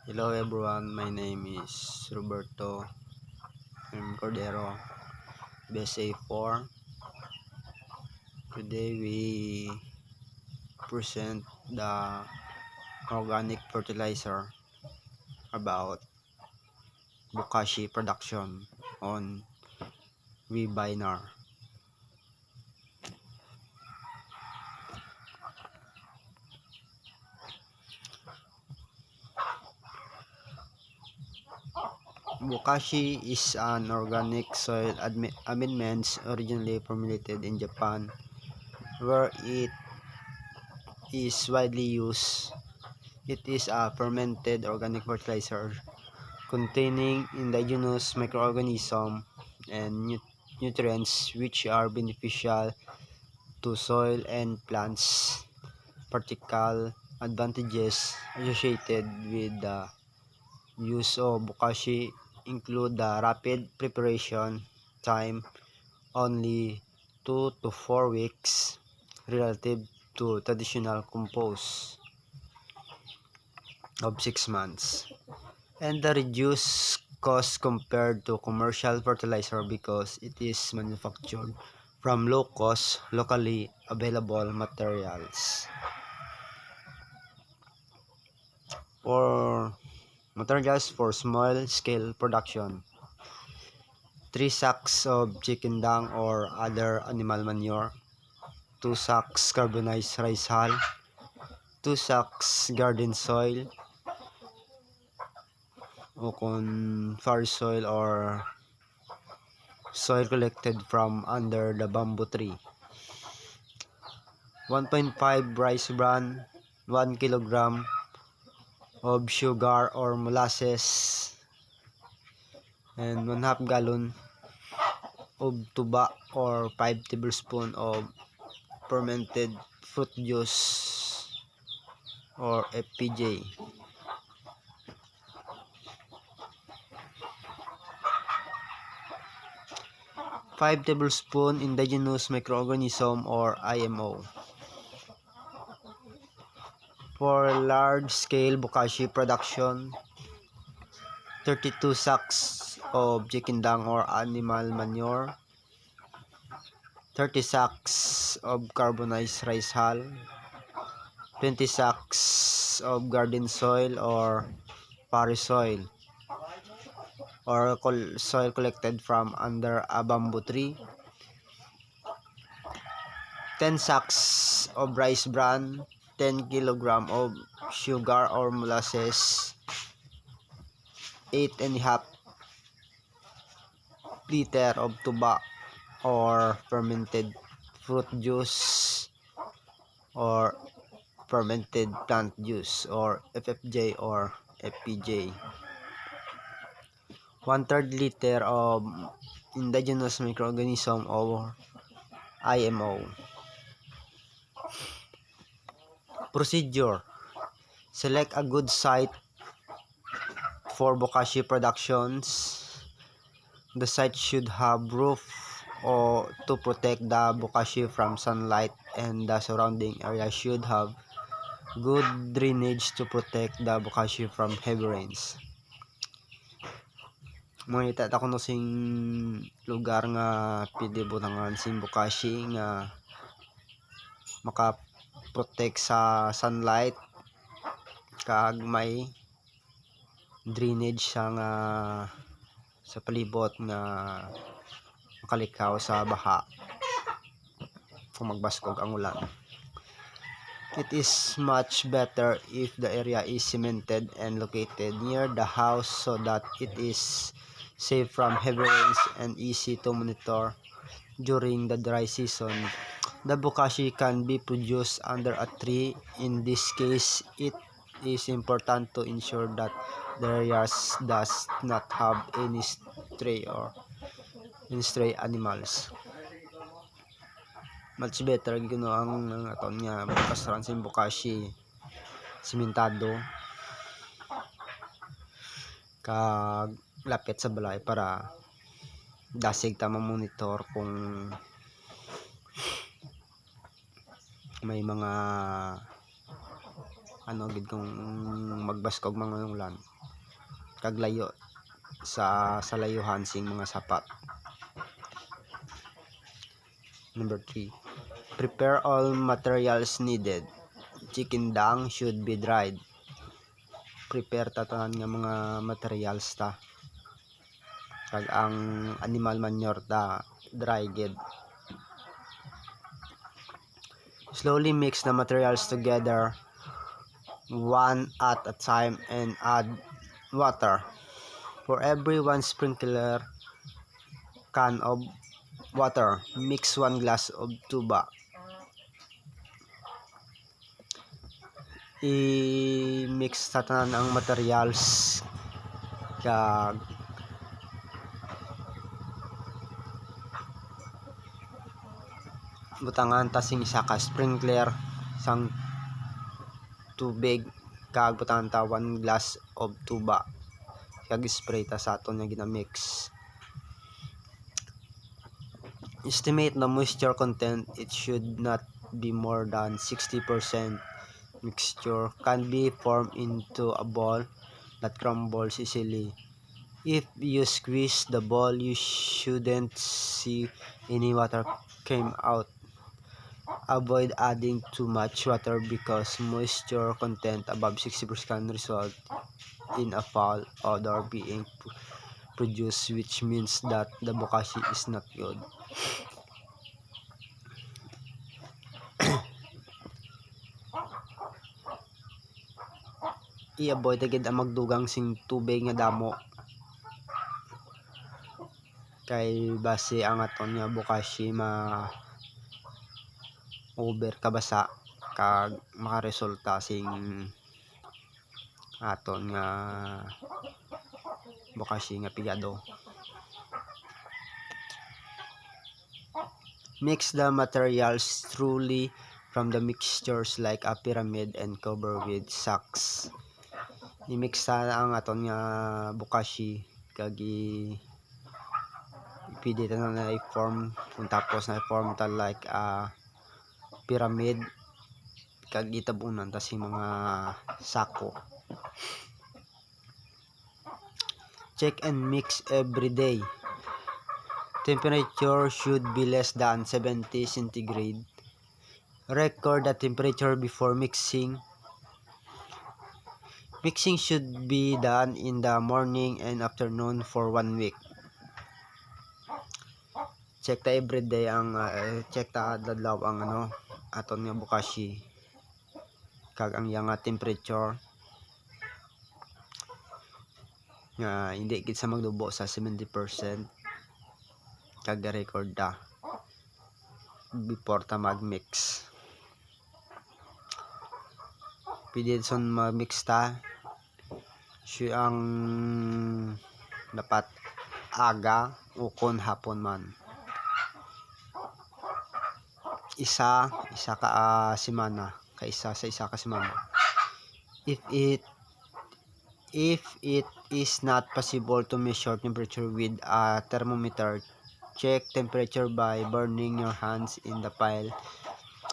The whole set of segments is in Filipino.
Hello everyone, my name is Roberto Cordero, BSA 4. Today we present the organic fertilizer about bokashi production on webinar. Bokashi is an organic soil amendment originally formulated in Japan, where it is widely used. It is a fermented organic fertilizer containing indigenous microorganisms and nutrients which are beneficial to soil and plants. Practical advantages associated with the use of bokashi include the rapid preparation time, only 2 to 4 weeks, relative to traditional compost of 6 months, and the reduced cost compared to commercial fertilizer because it is manufactured from low-cost, locally available materials. For materials for small-scale production: 3 sacks of chicken dung or other animal manure, 2 sacks carbonized rice hull, 2 sacks garden soil o forest soil or soil collected from under the bamboo tree, 1.5 rice bran, 1 kilogram of sugar or molasses, and 1/2 gallon of tuba or 5 tablespoons of fermented fruit juice or FPJ. Five tablespoon indigenous microorganism or IMO. For large-scale bokashi production: 32 sacks of chicken dung or animal manure, 30 sacks of carbonized rice hull, 20 sacks of garden soil or forest soil or soil collected from under a bamboo tree, 10 sacks of rice bran, 10 kilogram of sugar or molasses, 8.5 liter of tuba or fermented fruit juice or fermented plant juice or FFJ or FPJ, 1/3 liter of indigenous microorganism or IMO. Procedure: select a good site for bokashi productions. The site should have roof to protect the bokashi from sunlight, and the surrounding area should have good drainage to protect the bokashi from heavy rains. Mangita ta kuno sing lugar nga pwede butangan sing bokashi nga maka-protect sa sunlight kag may drainage sa nga sa palibot nga makalikaw sa baha kung magbaskog ang ulan. It is much better if the area is cemented and located near the house so that it is safe from heavy rains and easy to monitor during the dry season. The bokashi can be produced under a tree. In this case, it is important to ensure that the area does not have any stray animals. Much better gino ang aton nga bukas sin bokashi simentado kag lapit sa balay para dasig ta monitor kung may mga gid kung magbaskog mga ulan. kag layo sa layuhan sing mga sapat. Number 3, prepare all materials needed. Chicken dung should be dried. Prepare tatanan nga mga materials ta. Kag ang animal manure ta dry gid. Slowly mix the materials together one at a time and add water. For every 1 sprinkler can of water, mix 1 glass of tuba. I-mix tatanan ang materials kag butangan tasing isa ka sprinkler sang tubig kag butangan ta 1 glass of tuba kag spray ta sa aton nga ginamix. Estimate the moisture content. It should not be more than 60%. Mixture can be formed into a ball that crumbles easily. If you squeeze the ball, you shouldn't see any water came out. Avoid adding too much water because moisture content above 60% can result in a foul odor being produced, which means that the bokashi is not good. I-avoid agad ang magdugang sing tubig nga damo kay base ang aton nga bokashi over kabasa kag makaresulta sing aton nga bokashi nga pigado. Mix the materials thoroughly from the mixtures like a pyramid and cover with sacks. I-mix na ang aton nga bokashi kag ipili na i-form kung tapos na i-form ta like a pyramid kag itabunan ta si mga sako. Check and mix every day. Temperature should be less than 70 centigrade. Record the temperature before mixing. Mixing should be done in the morning and afternoon for 1 week. Check ta everyday ang check ta adlaw ang aton nga bokashi kag ang yang temperature nga hindi gid sa magdubo sa 70% kag record ta before ta mag-mix. Pwede son mag-mix ta ang dapat aga o kon hapon man. Isa ka semana kaysa sa isa ka semana. If it is not possible to measure temperature with a thermometer, check temperature by burning your hands in the pile.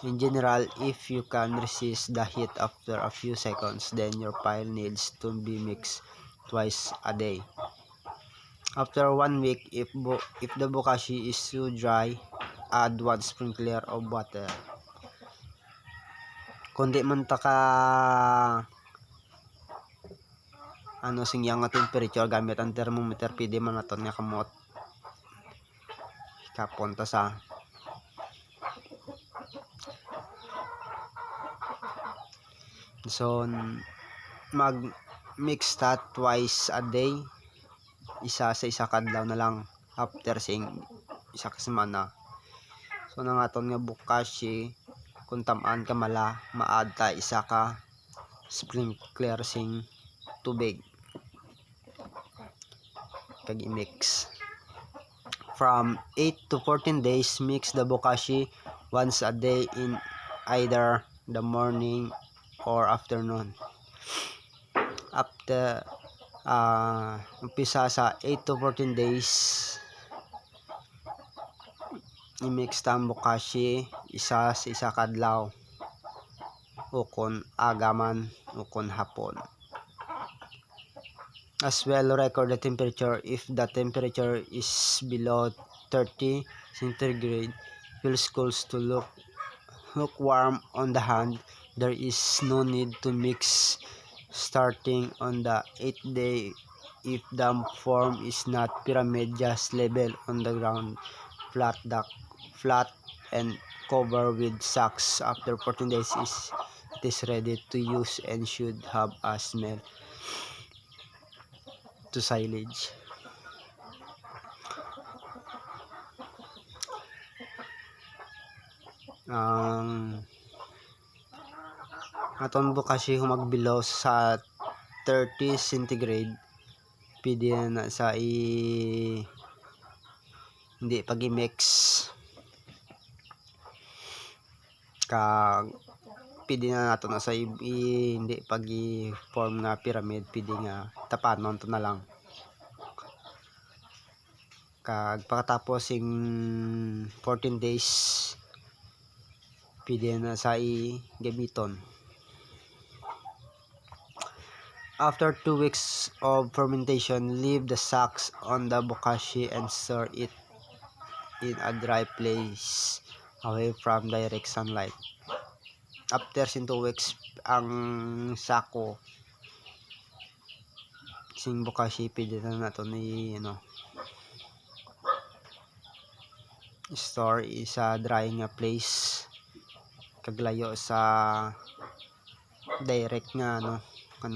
In general, if you can resist the heat after a few seconds, then your pile needs to be mixed twice a day. After 1 week, if the bokashi is too dry, add 1 sprinkler of water. Kundi man ta ka singyang nga temperature gamit ang thermometer, pwede man naton nga kamot kapon ta sa so mag-mix ta twice a day, isa sa isa kadlaw na lang after sing isa ka semana. So nang aton nga bokashi kung tam-an ka ma-add ta isa ka sprinkler sing tubig kag i-mix. From 8 to 14 days, mix the bokashi once a day in either the morning or afternoon. After umpisa sa 8 to 14 days, i-mix ta ang bokashi isa sa isa kadlaw o kon aga man o kon hapon. As well, record the temperature. If the temperature is below 30 centigrade, feels cool to look warm on the hand. There is no need to mix starting on the 8th day. If the form is not pyramid, just level on the ground, flat and cover with sacks. After 14 days it is ready to use and should have a smell to silage. Aton bokashi humagbilaw sa 30 centigrade, pwede na sa hindi pag-i-mix kag pwede na nato na sa hindi pag-i-form nga pyramid, pwede nga tapanon to na lang. Kag pagkatapos 14 days, pwede na sa gamiton. After 2 weeks of fermentation, leave the sacks on the bokashi and store it in a dry place away from direct sunlight. After 2 weeks, ang sako sing bokashi pwede na nato ni store sa dry nga place, kaglayo sa direct nga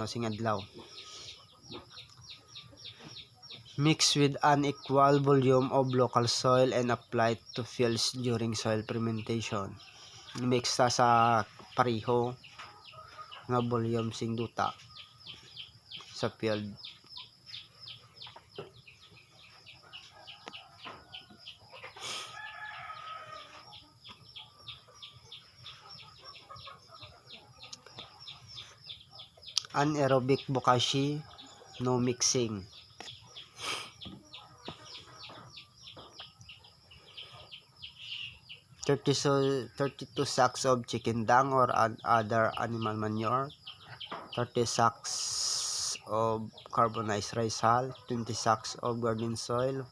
sing adlaw. Mix with unequal volume of local soil and apply to fields during soil fermentation. Mix sa pareho nga volume sing duta sa field. Anaerobic bokashi, no mixing. So 32 sacks of chicken dung or other animal manure, 30 sacks of carbonized rice hull, 20 sacks of garden soil,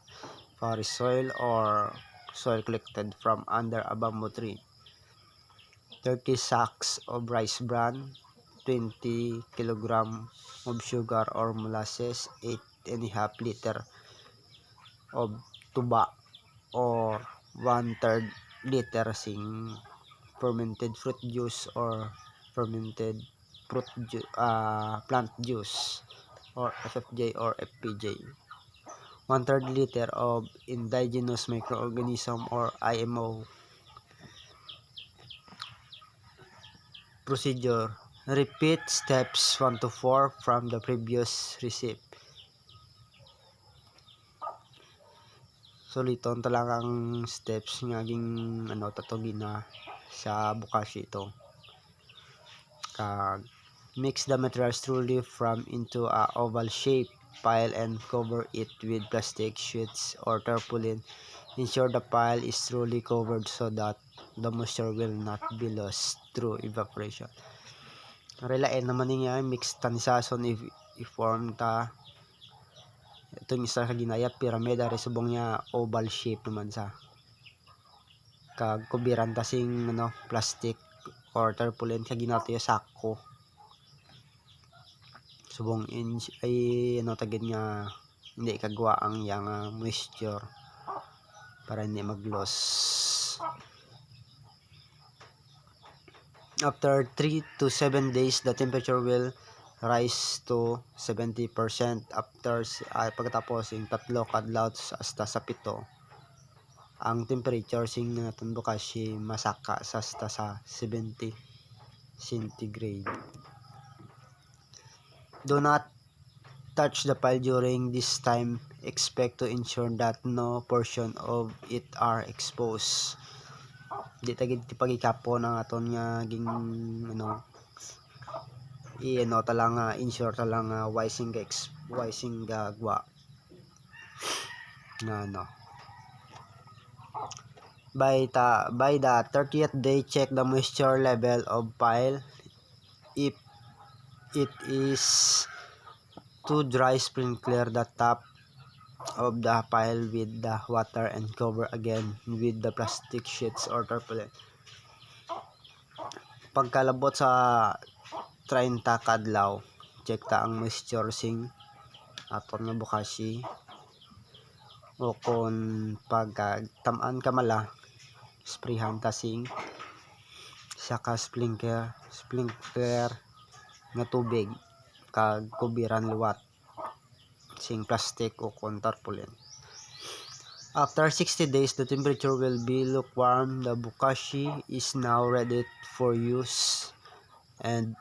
forest soil or soil collected from under a bamboo tree, 30 sacks of rice bran, 20 kg of sugar or molasses, 8.5 liter of tuba or 1/3 liter sing fermented fruit juice or fermented plant juice or FFJ or FPJ, 1/3 liter of indigenous microorganism or IMO. Procedure: repeat steps 1 to 4 from the previous recipe. Suliton talagang steps nga ging tatugin na sa bokashi ito. Kag mix the materials thoroughly from into a oval shape, pile and cover it with plastic sheets or tarpaulin. Ensure the pile is thoroughly covered so that the moisture will not be lost through evaporation. Relain naman niya mix tanisason i-form ta itong isa ka ginaya pyramid ari subong niya oval shape naman sa kag kubiran ta sing plastic or tarpaulin kag ginato yung sako subong ay tagid nga hindi kagwa ang yang moisture para hindi mag-loss. After 3 to 7 days, the temperature will rise to 70%. After pagkatapos yung 3 kadlaw hasta sa 7, ang temperature sing naton bokashi masaka sa hasta sa 70 centigrade. Do not touch the pile during this time. Expect to ensure that no portion of it are exposed. Di tagid ti pagikapo ng aton nga ging talang ensure talang wising gagwa na by the 30th day, check the moisture level of pile. If it is To dry, sprinkle the top of the pile with the water and cover again with the plastic sheets or tarpaulin. Pagkalabot sa 30 kadlaw, check ta ang moisture sing aton nga bokashi, o kung pagtamaan ka mala, sprayhan ta sing saka sprinkler nga tubig kag kubiran liwat sing plastic o kung tarpaulin. After 60 days, the temperature will be lukewarm. The bokashi is now ready for use and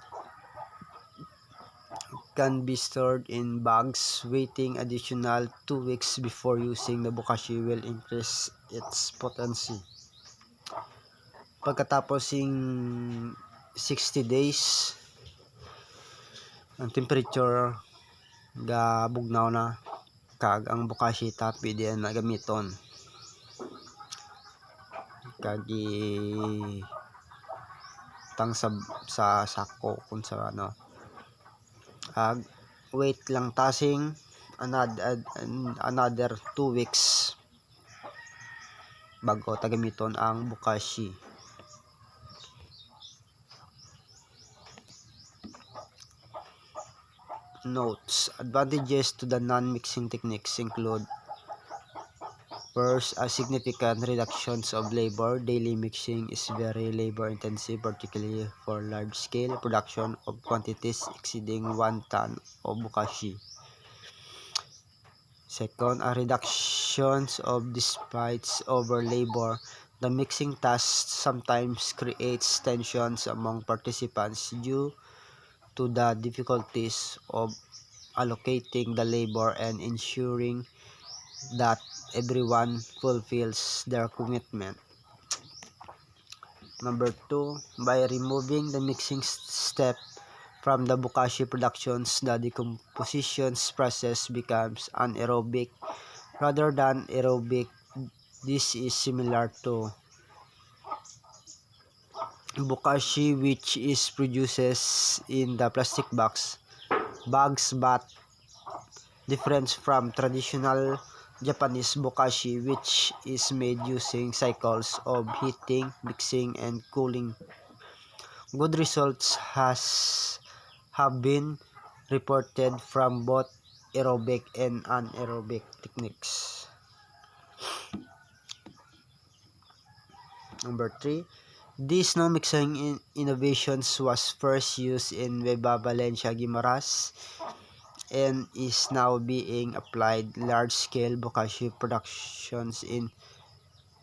can be stored in bags. Waiting additional 2 weeks before using the bokashi will increase its potency. Pagkatapos sing 60 days, ang temperature ga bugnaw na kag ang bokashi ta pwede na gamiton kag tang sa sako kung sa ano. Kag wait lang tasing another 2 weeks bago ta gamiton ang bokashi. Notes: advantages to the non-mixing techniques include: first, a significant reductions of labor. Daily mixing is very labor intensive, particularly for large scale production of quantities exceeding 1 ton of bokashi. Second, a reductions of disputes over labor. The mixing task sometimes creates tensions among participants due to the difficulties of allocating the labor and ensuring that everyone fulfills their commitment. Number 2, by removing the mixing step from the bokashi productions, the decomposition process becomes anaerobic rather than aerobic. This is similar to bokashi, which is produces in the plastic bags but different from traditional Japanese bokashi, which is made using cycles of heating, mixing, and cooling. Good results have been reported from both aerobic and anaerobic techniques. Number 3, this no mixing innovations was first used in Nueva Valencia, Guimaras, and is now being applied large-scale bokashi productions in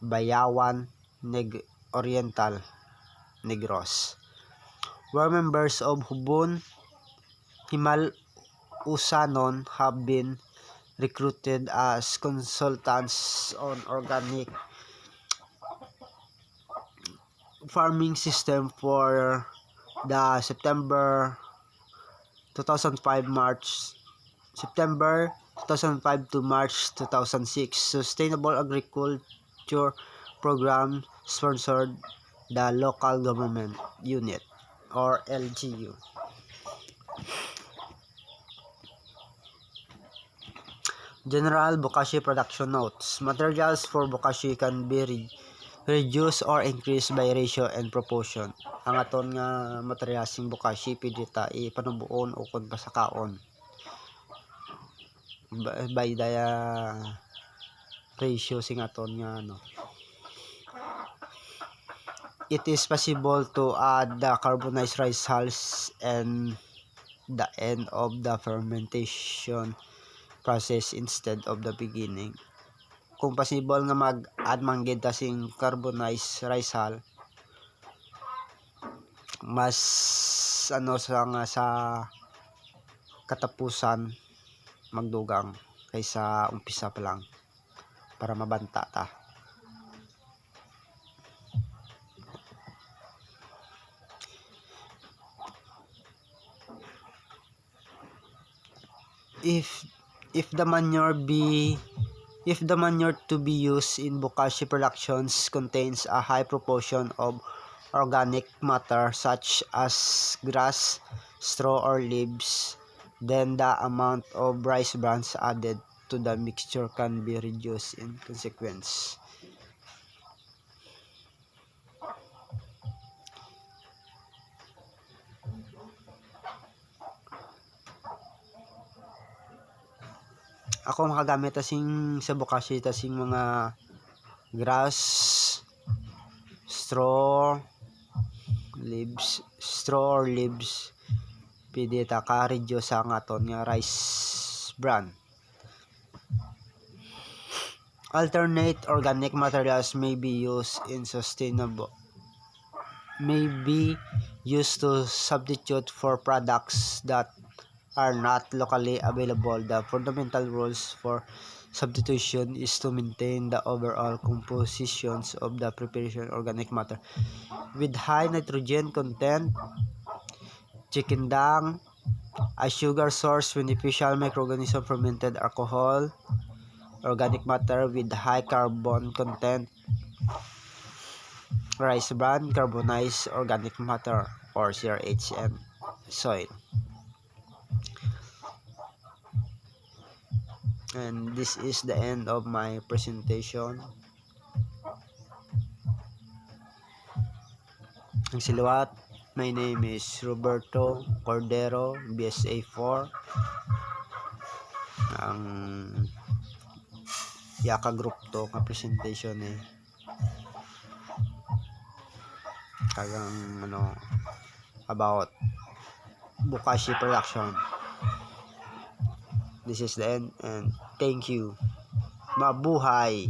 Bayawan, Oriental, Negros, where members of Hubon Himal-Usanon have been recruited as consultants on organic farming system for the September 2005 to March 2006 Sustainable Agriculture Program sponsored the Local Government Unit or LGU. General bokashi production notes: materials for bokashi can be reduce or increase by ratio and proportion. Ang aton nga materials sing bokashi pwede ta ipanubuon o kun pasakaon by the ratio sing aton nga ano. It is possible to add the carbonized rice hulls and the end of the fermentation process instead of the beginning. Kung possible nga mag-add man gid ta sing carbonized rice hull, mas ano sa katapusan magdugang kaysa umpisa pa lang para mabanta ta. If the manure to be used in bokashi productions contains a high proportion of organic matter such as grass, straw, or leaves, then the amount of rice bran added to the mixture can be reduced in consequence. Ako makagamit tasing sa bokashi tasing mga grass, straw or leaves pwede ta ka-reduce ang aton nga rice bran. Alternate organic materials may be used to substitute for products that are not locally available. The fundamental rules for substitution is to maintain the overall compositions of the preparation organic matter with high nitrogen content, chicken dung, a sugar source, beneficial microorganism, fermented alcohol, organic matter with high carbon content, rice bran, carbonized organic matter or CRH, and soil. And this is the end of my presentation. Ang silawat, my name is Roberto Cordero, BSA 4. Ang Yaka Group to nga presentation kagang about bokashi production. This is the end and thank you. Mabuhay!